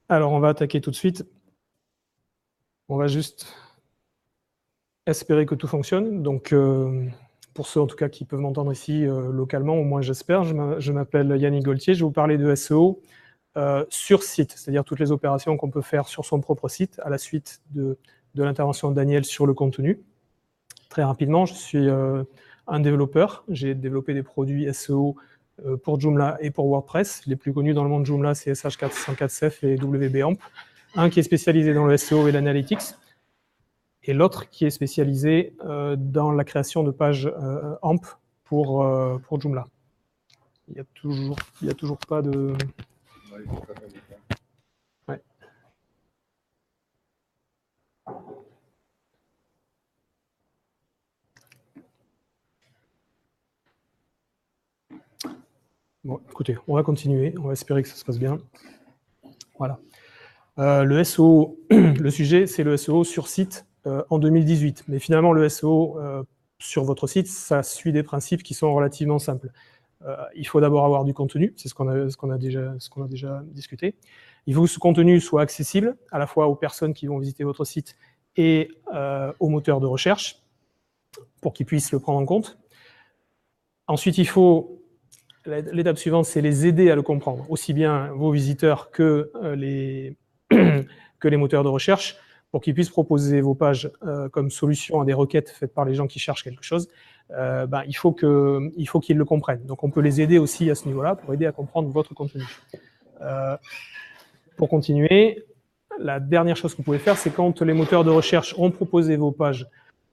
Alors, on va attaquer tout de suite. On va juste espérer que tout fonctionne. Donc, pour ceux en tout cas qui peuvent m'entendre ici localement, au moins j'espère, je m'appelle Yannick Gaultier, je vais vous parler de SEO sur site, c'est-à-dire toutes les opérations qu'on peut faire sur son propre site à la suite de l'intervention de Daniel sur le contenu. Très rapidement, je suis un développeur, j'ai développé des produits SEO pour Joomla et pour WordPress. Les plus connus dans le monde Joomla, c'est SH404Ceph et WBAMP. Un qui est spécialisé dans le SEO et l'analytics, et l'autre qui est spécialisé dans la création de pages AMP pour Joomla. Il n'y a toujours pas de... Ouais. Bon, écoutez, on va continuer, on va espérer que ça se passe bien. Voilà. Le SEO, le sujet, c'est le SEO sur site en 2018. Mais finalement, le SEO sur votre site, ça suit des principes qui sont relativement simples. Il faut d'abord avoir du contenu, c'est ce qu'on a déjà discuté. Il faut que ce contenu soit accessible à la fois aux personnes qui vont visiter votre site et aux moteurs de recherche pour qu'ils puissent le prendre en compte. Ensuite, l'étape suivante, c'est les aider à le comprendre, aussi bien vos visiteurs que les moteurs de recherche, pour qu'ils puissent proposer vos pages comme solution à des requêtes faites par les gens qui cherchent quelque chose. Il faut qu'ils le comprennent. Donc on peut les aider aussi à ce niveau-là, pour aider à comprendre votre contenu. Pour continuer, la dernière chose que vous pouvez faire, c'est quand les moteurs de recherche ont proposé vos pages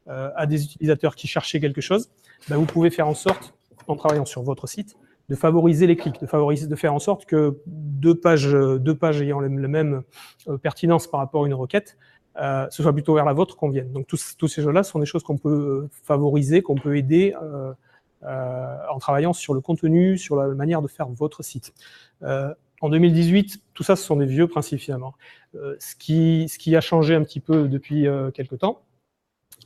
à des utilisateurs qui cherchaient quelque chose, vous pouvez faire en sorte, en travaillant sur votre site, de favoriser les clics, de faire en sorte que deux pages ayant la même pertinence par rapport à une requête, ce soit plutôt vers la vôtre qu'on vienne. Donc tous ces choses-là sont des choses qu'on peut favoriser, qu'on peut aider en travaillant sur le contenu, sur la manière de faire votre site. En 2018, tout ça, ce sont des vieux principes finalement. Ce qui a changé un petit peu depuis quelques temps,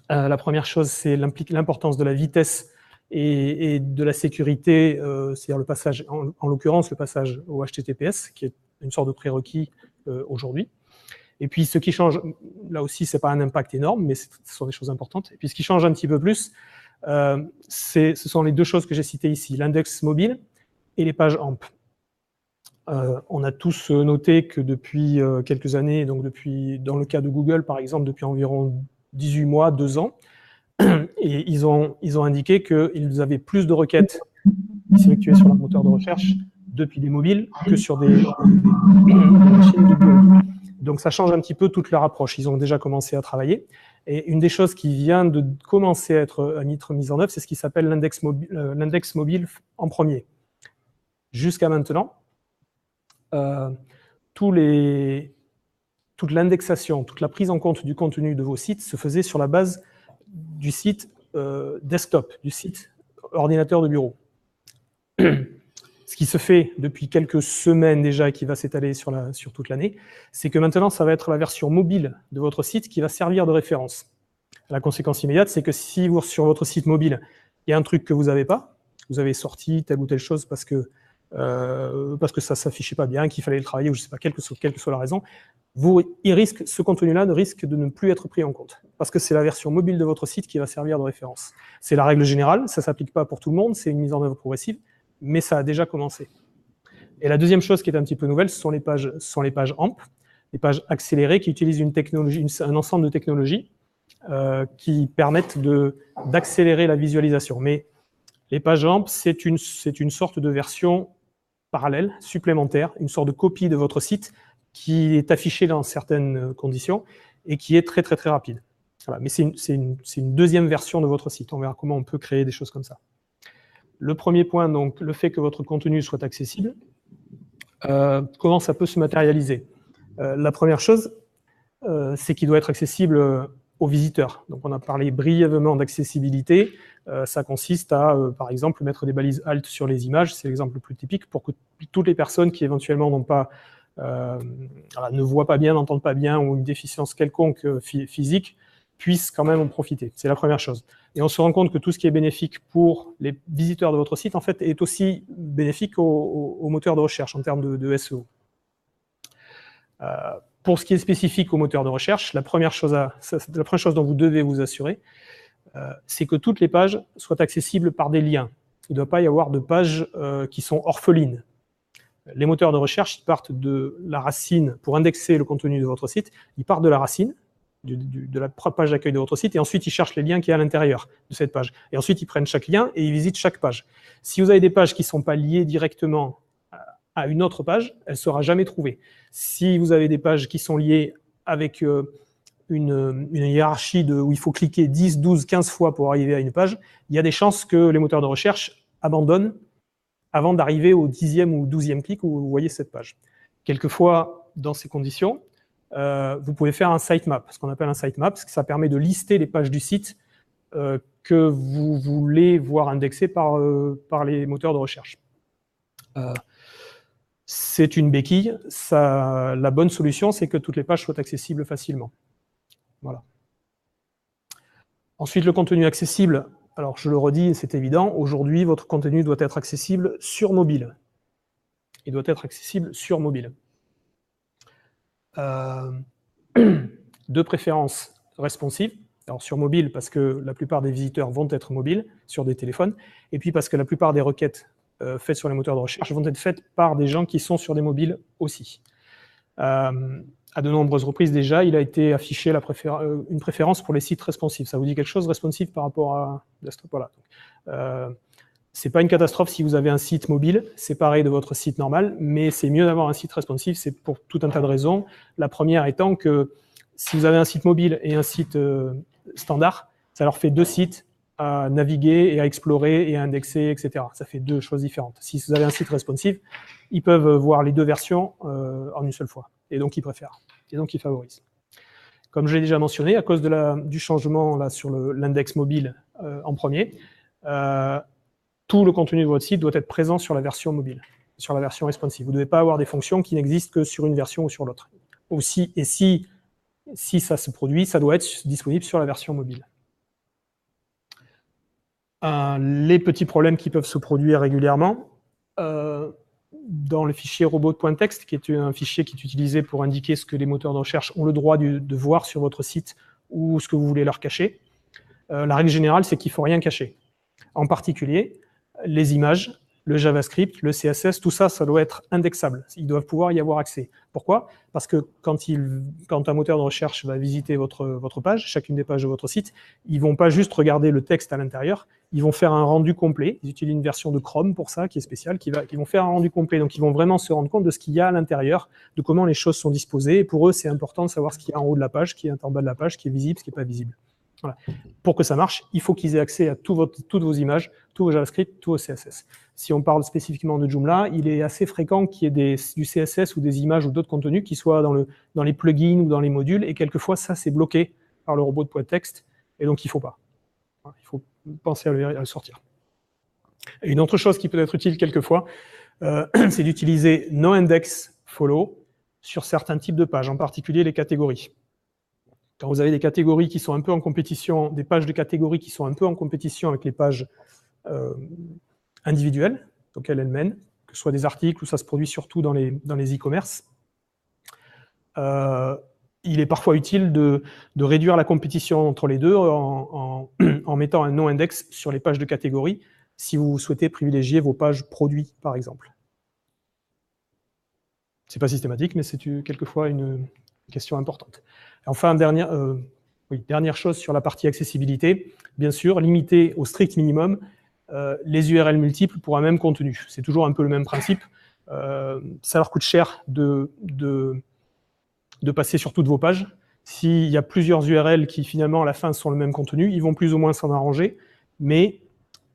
la première chose, c'est l'importance de la vitesse et de la sécurité, c'est-à-dire le passage, en l'occurrence, le passage au HTTPS, qui est une sorte de prérequis aujourd'hui. Et puis, ce qui change, là aussi, c'est pas un impact énorme, mais ce sont des choses importantes. Et puis, ce qui change un petit peu plus, ce sont les deux choses que j'ai citées ici, l'index mobile et les pages AMP. On a tous noté que depuis quelques années, donc dans le cas de Google, par exemple, depuis environ 18 mois, 2 ans, et ils ont indiqué qu'ils avaient plus de requêtes qui s'effectuaient sur leur moteur de recherche depuis des mobiles que sur des machines de bureau. Donc ça change un petit peu toute leur approche. Ils ont déjà commencé à travailler. Et une des choses qui vient de commencer à être mise en œuvre, c'est ce qui s'appelle l'index mobile en premier. Jusqu'à maintenant, toute l'indexation, toute la prise en compte du contenu de vos sites se faisait sur la base du site desktop, du site ordinateur de bureau. Ce qui se fait depuis quelques semaines déjà et qui va s'étaler sur toute l'année, c'est que maintenant, ça va être la version mobile de votre site qui va servir de référence. La conséquence immédiate, c'est que si sur votre site mobile, il y a un truc que vous n'avez pas, vous avez sorti telle ou telle chose parce que ça ne s'affichait pas bien, qu'il fallait le travailler, ou je ne sais pas, quelle que soit la raison, ce contenu-là risque de ne plus être pris en compte, parce que c'est la version mobile de votre site qui va servir de référence. C'est la règle générale, ça ne s'applique pas pour tout le monde, c'est une mise en œuvre progressive, mais ça a déjà commencé. Et la deuxième chose qui est un petit peu nouvelle, ce sont les pages AMP, les pages accélérées qui utilisent un ensemble de technologies qui permettent d'accélérer la visualisation. Mais les pages AMP, c'est une sorte de version parallèle, supplémentaire, une sorte de copie de votre site qui est affichée dans certaines conditions et qui est très très très rapide. Voilà. Mais c'est une deuxième version de votre site. On verra comment on peut créer des choses comme ça. Le premier point, donc, le fait que votre contenu soit accessible. Comment ça peut se matérialiser? La première chose, c'est qu'il doit être accessible aux visiteurs. Donc on a parlé brièvement d'accessibilité. Ça consiste à, par exemple, mettre des balises alt sur les images, c'est l'exemple le plus typique, pour que toutes les personnes qui éventuellement ne voient pas bien, n'entendent pas bien, ou une déficience quelconque physique, puissent quand même en profiter. C'est la première chose. Et on se rend compte que tout ce qui est bénéfique pour les visiteurs de votre site, en fait, est aussi bénéfique au moteur de recherche en termes de SEO. Pour ce qui est spécifique au moteur de recherche, la première chose dont vous devez vous assurer, c'est que toutes les pages soient accessibles par des liens. Il ne doit pas y avoir de pages qui sont orphelines. Les moteurs de recherche, ils partent de la racine pour indexer le contenu de votre site. Ils partent de la racine, de la page d'accueil de votre site, et ensuite ils cherchent les liens qui sont à l'intérieur de cette page. Et ensuite ils prennent chaque lien et ils visitent chaque page. Si vous avez des pages qui ne sont pas liées directement à une autre page, elle ne sera jamais trouvée. Si vous avez des pages qui sont liées avec une hiérarchie où il faut cliquer 10, 12, 15 fois pour arriver à une page, il y a des chances que les moteurs de recherche abandonnent avant d'arriver au 10e ou 12e clic où vous voyez cette page. Quelquefois, dans ces conditions, vous pouvez faire un sitemap, ce qu'on appelle un sitemap, parce que ça permet de lister les pages du site que vous voulez voir indexées par les moteurs de recherche. C'est une béquille. La bonne solution, c'est que toutes les pages soient accessibles facilement. Voilà. Ensuite, le contenu accessible. Alors, je le redis, c'est évident, aujourd'hui, votre contenu doit être accessible sur mobile. Il doit être accessible sur mobile. De préférence responsive. Alors, sur mobile, parce que la plupart des visiteurs vont être mobiles sur des téléphones, et puis parce que la plupart des requêtes faites sur les moteurs de recherche vont être faites par des gens qui sont sur des mobiles aussi. À de nombreuses reprises déjà, il a été affiché une préférence pour les sites responsifs. Ça vous dit quelque chose, responsive, par rapport à desktop? Voilà. C'est pas une catastrophe si vous avez un site mobile séparé de votre site normal, mais c'est mieux d'avoir un site responsive, c'est pour tout un tas de raisons. La première étant que si vous avez un site mobile et un site standard, ça leur fait deux sites à naviguer et à explorer et à indexer, etc. Ça fait deux choses différentes. Si vous avez un site responsive, ils peuvent voir les deux versions en une seule fois. Et donc, ils préfèrent. Et donc, ils favorisent. Comme je l'ai déjà mentionné, à cause du changement là, sur l'index mobile en premier, tout le contenu de votre site doit être présent sur la version mobile, sur la version responsive. Vous ne devez pas avoir des fonctions qui n'existent que sur une version ou sur l'autre. Aussi, et si ça se produit, ça doit être disponible sur la version mobile. Les petits problèmes qui peuvent se produire régulièrement, dans le fichier robot.txt, qui est un fichier qui est utilisé pour indiquer ce que les moteurs de recherche ont le droit de voir sur votre site ou ce que vous voulez leur cacher, la règle générale, c'est qu'il ne faut rien cacher. En particulier, les images, le JavaScript, le CSS, tout ça, ça doit être indexable. Ils doivent pouvoir y avoir accès. Pourquoi? Parce que quand un moteur de recherche va visiter votre page, chacune des pages de votre site, ils ne vont pas juste regarder le texte à l'intérieur, ils vont faire un rendu complet. Ils utilisent une version de Chrome pour ça, qui est spéciale, qui vont faire un rendu complet. Donc, ils vont vraiment se rendre compte de ce qu'il y a à l'intérieur, de comment les choses sont disposées. Et pour eux, c'est important de savoir ce qu'il y a en haut de la page, ce qui est en bas de la page, ce qui est visible, ce qui n'est pas visible. Voilà. Pour que ça marche, il faut qu'ils aient accès à toutes vos images, tous vos JavaScript, tous vos CSS. Si on parle spécifiquement de Joomla, il est assez fréquent qu'il y ait du CSS ou des images ou d'autres contenus qui soient dans les plugins ou dans les modules, et quelquefois, ça, c'est bloqué par le robot.txt, et donc il ne faut pas. Il faut penser à le sortir. Et une autre chose qui peut être utile quelquefois, c'est d'utiliser noIndexFollow sur certains types de pages, en particulier les catégories. Quand vous avez des catégories qui sont un peu en compétition, des pages de catégories qui sont un peu en compétition avec les pages individuelles, auxquelles elles mènent, que ce soit des articles ou ça se produit surtout dans les e-commerce, il est parfois utile de réduire la compétition entre les deux en mettant un noindex sur les pages de catégorie si vous souhaitez privilégier vos pages produits, par exemple. Ce n'est pas systématique, mais c'est quelquefois une question importante. Enfin, dernière chose sur la partie accessibilité, bien sûr, limiter au strict minimum les URL multiples pour un même contenu. C'est toujours un peu le même principe. Ça leur coûte cher de passer sur toutes vos pages. S'il y a plusieurs URL qui, finalement, à la fin, sont le même contenu, ils vont plus ou moins s'en arranger, mais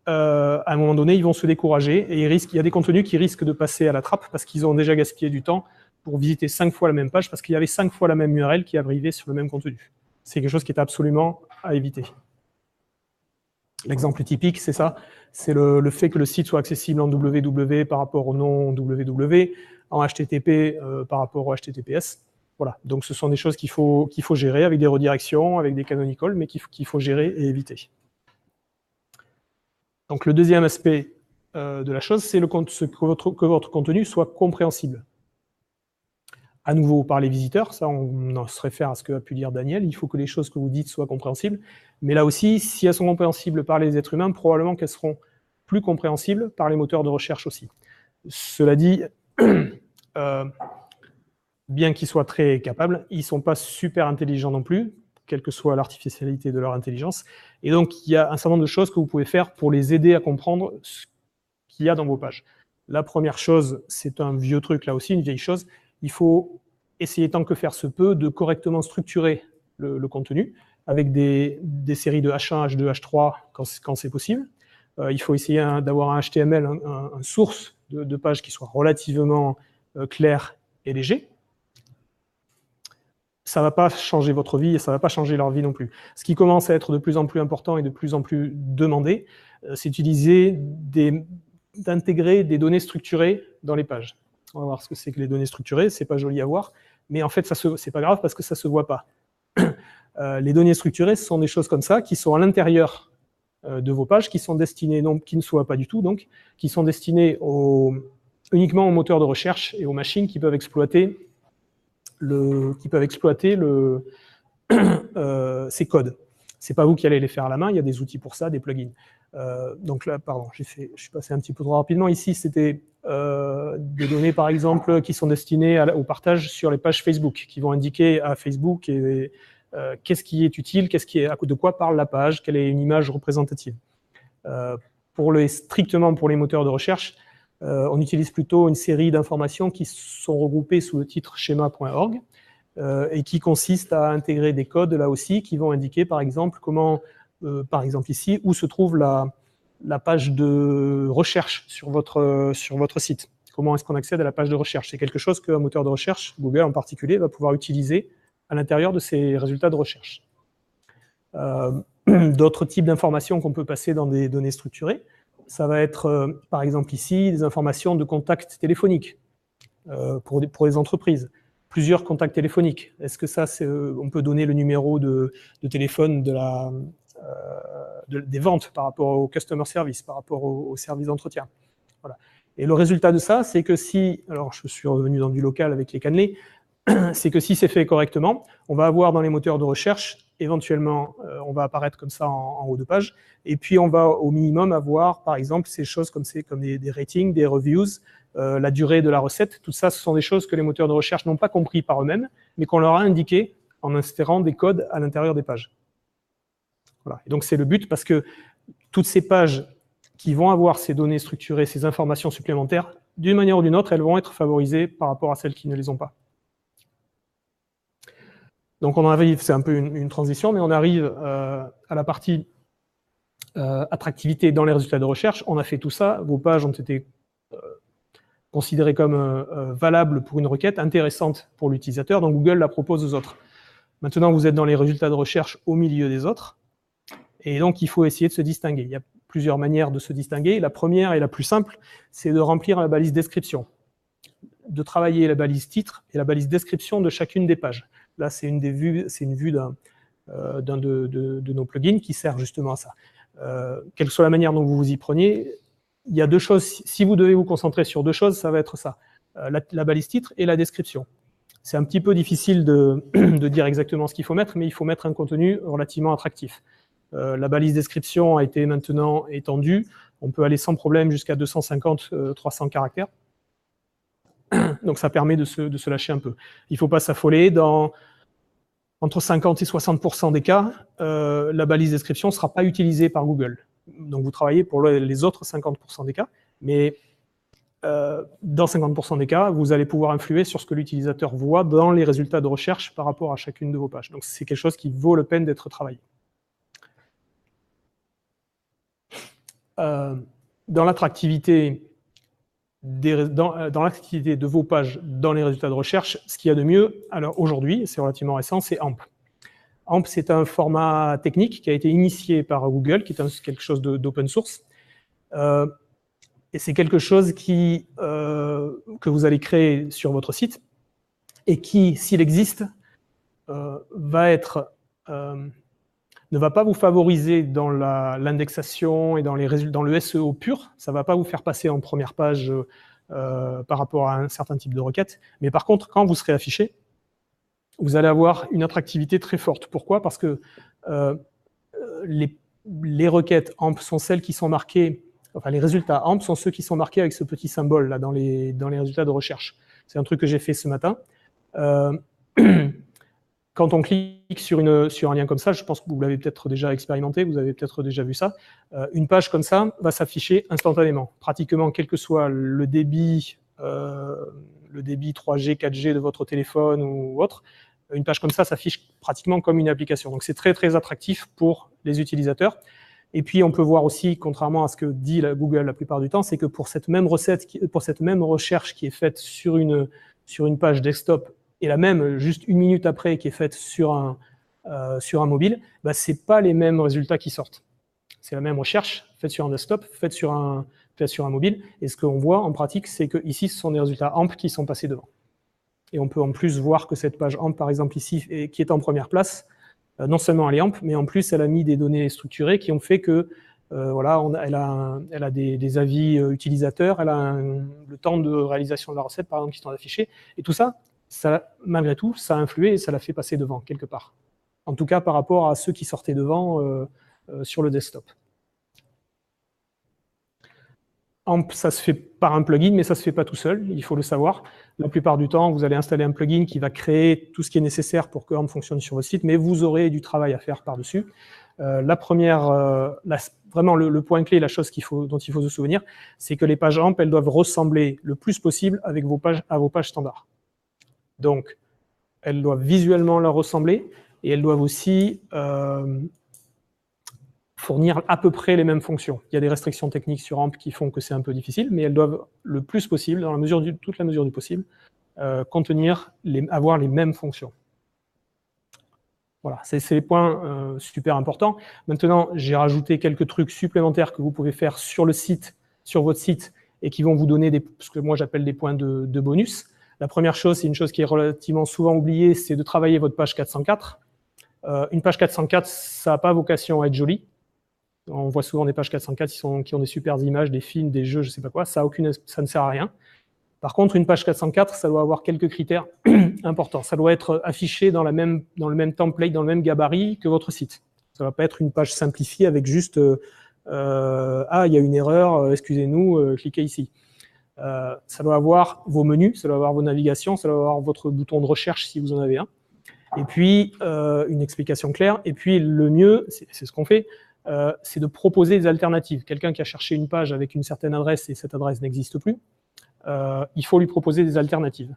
à un moment donné, ils vont se décourager, et il y a des contenus qui risquent de passer à la trappe parce qu'ils ont déjà gaspillé du temps pour visiter 5 fois la même page, parce qu'il y avait 5 fois la même URL qui arrivait sur le même contenu. C'est quelque chose qui est absolument à éviter. L'exemple typique, c'est ça, c'est le fait que le site soit accessible en www par rapport au non www, en HTTP par rapport au HTTPS. Voilà, donc ce sont des choses qu'il faut gérer avec des redirections, avec des canonicals, mais qu'il faut gérer et éviter. Donc le deuxième aspect de la chose, c'est que votre contenu soit compréhensible. à nouveau par les visiteurs. Ça, on se réfère à ce que a pu dire Daniel. Il faut que les choses que vous dites soient compréhensibles. Mais là aussi, si elles sont compréhensibles par les êtres humains, probablement qu'elles seront plus compréhensibles par les moteurs de recherche aussi. Cela dit, bien qu'ils soient très capables, ils ne sont pas super intelligents non plus, quelle que soit l'artificialité de leur intelligence. Et donc, il y a un certain nombre de choses que vous pouvez faire pour les aider à comprendre ce qu'il y a dans vos pages. La première chose, c'est un vieux truc là aussi, une vieille chose. Il faut essayer, tant que faire se peut, de correctement structurer le contenu avec des séries de H1, H2, H3 quand c'est possible. Il faut essayer d'avoir un HTML, un source de page qui soit relativement clair et léger. Ça ne va pas changer votre vie et ça ne va pas changer leur vie non plus. Ce qui commence à être de plus en plus important et de plus en plus demandé, c'est d'intégrer des données structurées dans les pages. On va voir ce que c'est que les données structurées, c'est pas joli à voir, mais en fait, c'est pas grave parce que ça se voit pas. Les données structurées, ce sont des choses comme ça, qui sont à l'intérieur de vos pages, qui sont destinées, non, qui ne se voient pas du tout, donc, qui sont destinées uniquement aux moteurs de recherche et aux machines qui peuvent exploiter ces codes. C'est pas vous qui allez les faire à la main, il y a des outils pour ça, des plugins. Donc là, pardon, je suis passé un petit peu trop rapidement. Ici, c'était des données, par exemple, qui sont destinées au partage sur les pages Facebook, qui vont indiquer à Facebook qu'est-ce qui est utile, de quoi parle la page, quelle est une image représentative. Strictement pour les moteurs de recherche, on utilise plutôt une série d'informations qui sont regroupées sous le titre schema.org et qui consiste à intégrer des codes là aussi qui vont indiquer par exemple par exemple ici, où se trouve la page de recherche sur votre site. Comment est-ce qu'on accède à la page de recherche? C'est quelque chose qu'un moteur de recherche, Google en particulier, va pouvoir utiliser à l'intérieur de ses résultats de recherche. D'autres types d'informations qu'on peut passer dans des données structurées, ça va être, par exemple ici, des informations de contacts téléphoniques pour les entreprises. Plusieurs contacts téléphoniques. Est-ce que ça, on peut donner le numéro de téléphone des ventes par rapport au customer service, par rapport au service d'entretien. Voilà. Et le résultat de ça, c'est que si, alors je suis revenu dans du local avec les cannelés, c'est que si c'est fait correctement, on va avoir dans les moteurs de recherche, éventuellement, on va apparaître comme ça en haut de page, et puis on va au minimum avoir, par exemple, ces choses comme des ratings, des reviews, la durée de la recette. Tout ça, ce sont des choses que les moteurs de recherche n'ont pas compris par eux-mêmes, mais qu'on leur a indiqué en insérant des codes à l'intérieur des pages. Voilà. Et donc c'est le but, parce que toutes ces pages qui vont avoir ces données structurées, ces informations supplémentaires, d'une manière ou d'une autre, elles vont être favorisées par rapport à celles qui ne les ont pas. Donc on arrive, c'est un peu une transition, mais on arrive à la partie attractivité dans les résultats de recherche. On a fait tout ça, vos pages ont été considérées comme valables pour une requête, intéressantes pour l'utilisateur, donc Google la propose aux autres. Maintenant, vous êtes dans les résultats de recherche au milieu des autres, et donc il faut essayer de se distinguer. Il y a plusieurs manières de se distinguer. La première et la plus simple, c'est de remplir la balise description, de travailler la balise titre et la balise description de chacune des pages. Là, c'est une vue d'un de nos plugins qui sert justement à ça. Quelle que soit la manière dont vous vous y preniez, il y a deux choses. Si vous devez vous concentrer sur deux choses, ça va être ça, la balise titre et la description. C'est un petit peu difficile de dire exactement ce qu'il faut mettre, mais il faut mettre un contenu relativement attractif. La balise description a été maintenant étendue. On peut aller sans problème jusqu'à 250-300 caractères. Donc ça permet de se lâcher un peu. Il ne faut pas s'affoler. Entre 50 et 60% des cas, la balise description ne sera pas utilisée par Google. Donc vous travaillez pour les autres 50% des cas, mais dans 50% des cas, vous allez pouvoir influer sur ce que l'utilisateur voit dans les résultats de recherche par rapport à chacune de vos pages. Donc c'est quelque chose qui vaut la peine d'être travaillé. Dans l'attractivité de vos pages dans les résultats de recherche, ce qu'il y a de mieux, alors aujourd'hui, c'est relativement récent, c'est AMP. AMP, c'est un format technique qui a été initié par Google, qui est quelque chose d'open source. Et c'est quelque chose que vous allez créer sur votre site et qui, s'il existe, ne va pas vous favoriser dans l'indexation et dans le SEO pur. Ça ne va pas vous faire passer en première page par rapport à un certain type de requête. Mais par contre, quand vous serez affiché, vous allez avoir une attractivité très forte. Pourquoi? Parce que les requêtes AMP sont celles qui sont marquées, enfin les résultats AMP sont ceux qui sont marqués avec ce petit symbole là dans les résultats de recherche. C'est un truc que j'ai fait ce matin. Quand on clique sur un lien comme ça, je pense que vous l'avez peut-être déjà expérimenté, vous avez peut-être déjà vu ça, une page comme ça va s'afficher instantanément. Pratiquement, quel que soit le débit 3G, 4G de votre téléphone ou autre, une page comme ça s'affiche pratiquement comme une application. Donc c'est très très attractif pour les utilisateurs. Et puis on peut voir aussi, contrairement à ce que dit Google la plupart du temps, c'est que pour cette même recherche qui est faite sur une page desktop, et la même juste une minute après qui est faite sur un mobile, bah, ce n'est pas les mêmes résultats qui sortent. C'est la même recherche faite sur un desktop, faite sur un mobile. Et ce qu'on voit en pratique, c'est que ici, ce sont des résultats AMP qui sont passés devant. Et on peut en plus voir que cette page AMP, par exemple ici, qui est en première place, non seulement elle est AMP, mais en plus elle a mis des données structurées qui ont fait que voilà, elle a des avis utilisateurs, elle a le temps de réalisation de la recette, par exemple, qui sont affichés. Et tout ça, malgré tout, ça a influé et ça l'a fait passer devant, quelque part. En tout cas, par rapport à ceux qui sortaient devant sur le desktop. AMP, ça se fait par un plugin, mais ça ne se fait pas tout seul, il faut le savoir. La plupart du temps, vous allez installer un plugin qui va créer tout ce qui est nécessaire pour que AMP fonctionne sur votre site, mais vous aurez du travail à faire par-dessus. La première, vraiment le point clé, la chose dont il faut se souvenir, c'est que les pages AMP, elles doivent ressembler le plus possible à vos pages standards. Donc, elles doivent visuellement leur ressembler et elles doivent aussi fournir à peu près les mêmes fonctions. Il y a des restrictions techniques sur AMP qui font que c'est un peu difficile, mais elles doivent le plus possible, dans toute la mesure du possible, avoir les mêmes fonctions. Voilà, c'est les points super importants. Maintenant, j'ai rajouté quelques trucs supplémentaires que vous pouvez faire sur votre site, et qui vont vous donner ce que moi j'appelle des points de bonus. La première chose, c'est une chose qui est relativement souvent oubliée, c'est de travailler votre page 404. Une page 404, ça n'a pas vocation à être jolie. On voit souvent des pages 404 qui ont des super images, des films, des jeux, je ne sais pas quoi. Ça ne sert à rien. Par contre, une page 404, ça doit avoir quelques critères importants. Ça doit être affiché dans le même template, dans le même gabarit que votre site. Ça ne va pas être une page simplifiée avec juste ah, il y a une erreur, excusez-nous, cliquez ici. Ça doit avoir vos menus, ça doit avoir vos navigations, ça doit avoir votre bouton de recherche si vous en avez un. Et puis, une explication claire. Et puis, le mieux, c'est ce qu'on fait, c'est de proposer des alternatives. Quelqu'un qui a cherché une page avec une certaine adresse et cette adresse n'existe plus, il faut lui proposer des alternatives.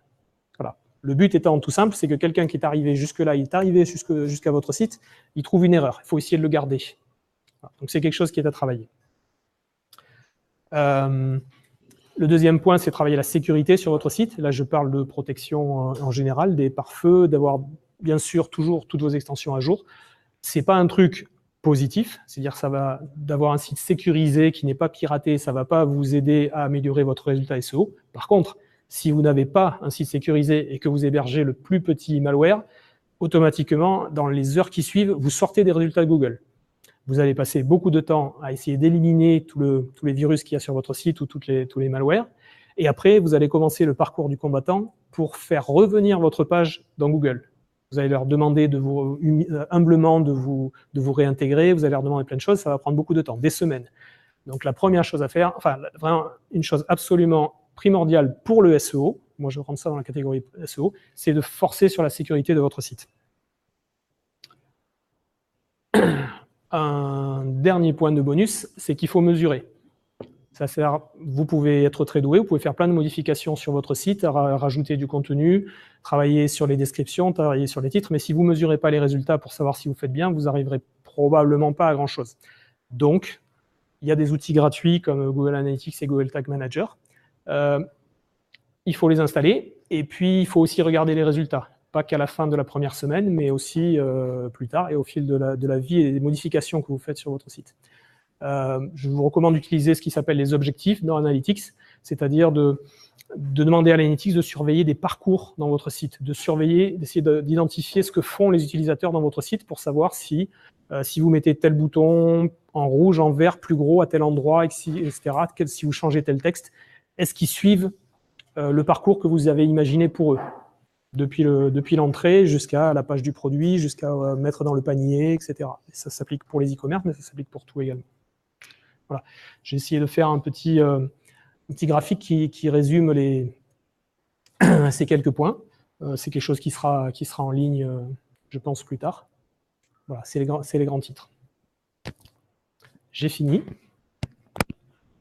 Voilà. Le but étant tout simple, c'est que quelqu'un qui est arrivé jusque-là, il est arrivé jusqu'à votre site, il trouve une erreur. Il faut essayer de le garder. Voilà. Donc c'est quelque chose qui est à travailler. Le deuxième point, c'est travailler la sécurité sur votre site. Là, je parle de protection en général, des pare-feux, d'avoir bien sûr toujours toutes vos extensions à jour. C'est pas un truc positif, c'est-à-dire d'avoir un site sécurisé qui n'est pas piraté, ça ne va pas vous aider à améliorer votre résultat SEO. Par contre, si vous n'avez pas un site sécurisé et que vous hébergez le plus petit malware, automatiquement, dans les heures qui suivent, vous sortez des résultats de Google. Vous allez passer beaucoup de temps à essayer d'éliminer tous les virus qu'il y a sur votre site ou tous les malwares. Et après, vous allez commencer le parcours du combattant pour faire revenir votre page dans Google. Vous allez leur demander humblement de vous réintégrer, vous allez leur demander plein de choses, ça va prendre beaucoup de temps, des semaines. Donc la première chose à faire, enfin vraiment une chose absolument primordiale pour le SEO, moi je rentre ça dans la catégorie SEO, c'est de forcer sur la sécurité de votre site. Un dernier point de bonus, c'est qu'il faut mesurer. Ça sert, vous pouvez être très doué, vous pouvez faire plein de modifications sur votre site, rajouter du contenu, travailler sur les descriptions, travailler sur les titres, mais si vous ne mesurez pas les résultats pour savoir si vous faites bien, vous n'arriverez probablement pas à grand-chose. Donc, il y a des outils gratuits comme Google Analytics et Google Tag Manager. Il faut les installer, et puis il faut aussi regarder les résultats. Pas qu'à la fin de la première semaine, mais aussi plus tard, et au fil de la vie et des modifications que vous faites sur votre site. Je vous recommande d'utiliser ce qui s'appelle les objectifs dans Analytics, c'est-à-dire de demander à Analytics de surveiller des parcours dans votre site, d'essayer d'identifier ce que font les utilisateurs dans votre site pour savoir si vous mettez tel bouton en rouge, en vert, plus gros à tel endroit, etc., si vous changez tel texte, est-ce qu'ils suivent le parcours que vous avez imaginé pour eux, depuis l'entrée jusqu'à la page du produit, jusqu'à mettre dans le panier, etc. Et ça s'applique pour les e-commerce, mais ça s'applique pour tout également. Voilà. J'ai essayé de faire un petit graphique qui résume ces quelques points. C'est quelque chose qui sera en ligne, je pense, plus tard. Voilà, c'est les grands titres. J'ai fini.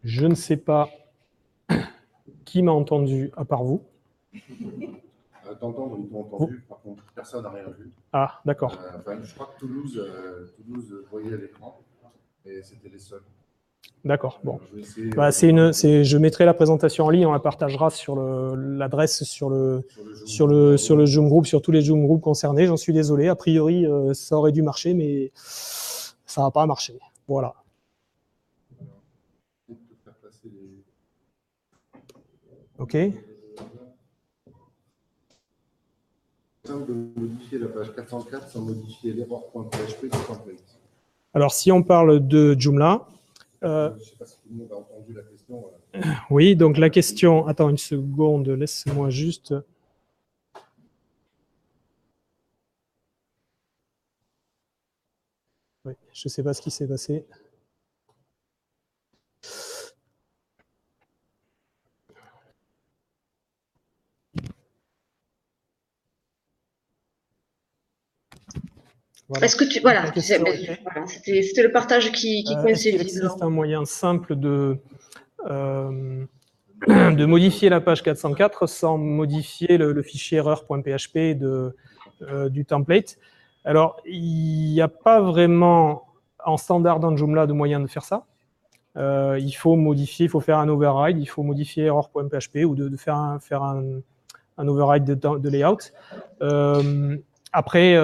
Je ne sais pas qui m'a entendu à part vous. T'entendre, ils t'ont entendu, par contre, personne n'a rien vu. Ah, d'accord. Enfin, je crois que Toulouse voyait l'écran, et c'était les seuls. D'accord, bon. Bah, je mettrai la présentation en ligne, on la partagera sur l'adresse sur le Zoom Group, sur tous les Zoom Group concernés. J'en suis désolé, a priori, ça aurait dû marcher, mais ça n'a pas marché. Voilà. OK. De modifier la page 404 sans modifier l'erreur.php du template. Alors, si on parle de Joomla, je ne sais pas si tout le monde a entendu la question. Oui, donc la question... Attends une seconde, laisse-moi juste... Oui, je ne sais pas ce qui s'est passé. Voilà. Est-ce que tu... Voilà, c'était le partage qui coinçait. Est-ce qu'il existe un moyen simple de modifier la page 404 sans modifier le fichier erreur.php du template? Alors, il n'y a pas vraiment en standard dans Joomla de moyen de faire ça. Il faut modifier, il faut faire un override, il faut modifier error.php ou de faire un override de layout. Après,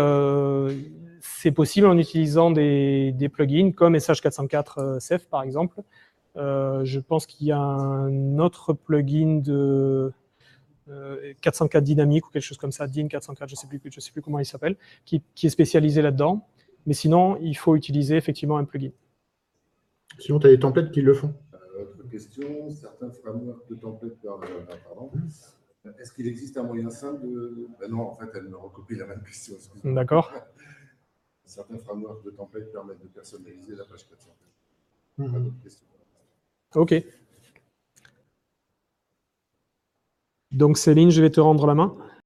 c'est possible en utilisant des plugins comme SH404 Ceph par exemple. Je pense qu'il y a un autre plugin de 404 Dynamic ou quelque chose comme ça, DIN 404, je ne sais plus comment il s'appelle, qui est spécialisé là-dedans. Mais sinon, il faut utiliser effectivement un plugin. Sinon, tu as des templates qui le font. Autre question, certains frameworks de templates, est-ce qu'il existe un moyen simple de... non, en fait, elle me recopie la même question. D'accord. Certains frameworks de templates permettent de personnaliser la page 404. Pas d'autres questions. OK. Donc, Céline, je vais te rendre la main.